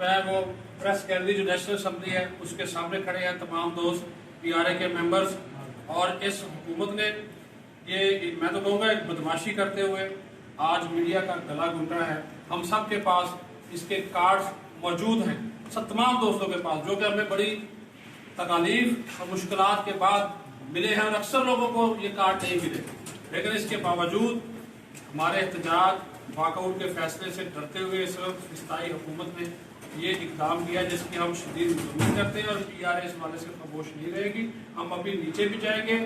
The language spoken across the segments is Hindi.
वह वो प्रेस गैलरी जो नेशनल असम्बली है उसके सामने खड़े हैं तमाम दोस्त PRA के मेंबर्स। और इस हुकूमत ने ये मैं तो कहूँगा एक बदमाशी करते हुए आज मीडिया का गला घुटा है। हम सब के पास इसके कार्ड्स मौजूद हैं, सब तमाम दोस्तों के पास, जो कि हमें बड़ी तकालीफ और मुश्किलात के बाद मिले हैं और अक्सर लोगों को ये कार्ड नहीं मिले। लेकिन इसके बावजूद हमारे एहतजाज वॉकआउट के फैसले से डरते हुए इस वक्त स्थायी हुकूमत ने ये इकदाम किया जिसकी हम शदीद उम्मीद करते हैं। और PRA इस वाले से खामोश नहीं रहेगी। हम अभी नीचे भी जाएंगे,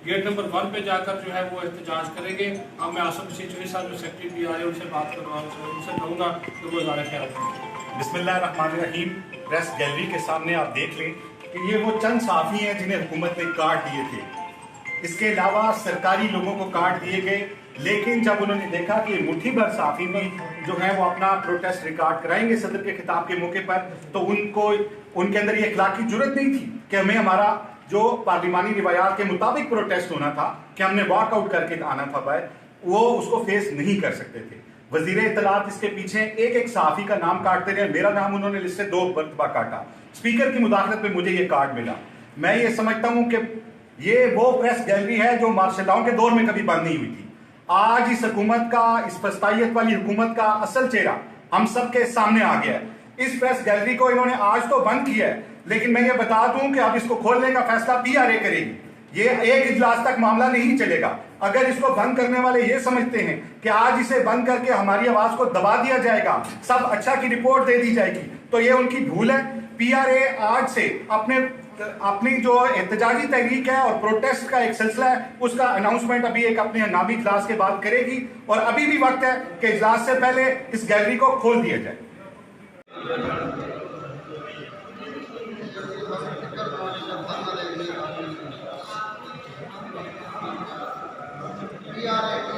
गेट नंबर 1 पे जाकर जो है वो एहतजाज करेंगे। अब मैं आसिफ मसीह चौधरी साहब जो सेक्रेटरी PRA उनसे बात करवा उनसे कहूँगा कि वो ज़्यादा ख्याल रखें। बिस्मिल्लाहिर्रहमानिर्रहीम। प्रेस गैलरी के सामने आप देख लें कि ये वो चंद साफी हैं जिन्हें हुकूमत ने कार्ड दिए थे। इसके अलावा सरकारी लोगों को कार्ड दिए गए, लेकिन जब उन्होंने देखा कि मुट्ठी भर साफी भी जो है वो अपना प्रोटेस्ट रिकॉर्ड कराएंगे सदर के खिताब के मौके पर, तो उनके अंदर ये इखलाकी जुर्रत नहीं थी कि हमें हमारा जो पार्लिमानी रिवायात के मुताबिक प्रोटेस्ट होना था कि हमने वॉकआउट करके आना था बाहर, वो उसको फेस नहीं कर सकते थे। वजीर इत्तलात इसके पीछे एक एक सहाफी का नाम काटते रहे। मेरा नाम उन्होंने लिस्ट से 2 मरतबा काटा। स्पीकर की मुदाखलत में मुझे ये कार्ड मिला। मैं ये समझता हूं कि ये वो प्रेस गैलरी है जो मार्शल लॉ के दौर में कभी बंद नहीं हुई थी। आज इस हुकूमत का, इस फस्तायत वाली हुकूमत का असल चेहरा हम सबके सामने आ गया है। इस प्रेस गैलरी को इन्होंने आज तो बंद किया है, लेकिन मैं ये बता दूं कि अब इसको खोलने का फैसला PRA करेगी। ये एक इजलास तक मामला नहीं चलेगा। अगर इसको बंद करने वाले ये समझते हैं कि आज इसे बंद करके हमारी आवाज को दबा दिया जाएगा, सब अच्छा की रिपोर्ट दे दी जाएगी, तो ये उनकी भूल है। PRA आज से अपनी जो एहतजाजी तहरीक है और प्रोटेस्ट का एक सिलसिला है उसका अनाउंसमेंट अभी एक अपने हंगामी इजलास के बाद करेगी। और अभी भी वक्त है कि इजलास से पहले इस गैलरी को खोल दिया जाए। PRA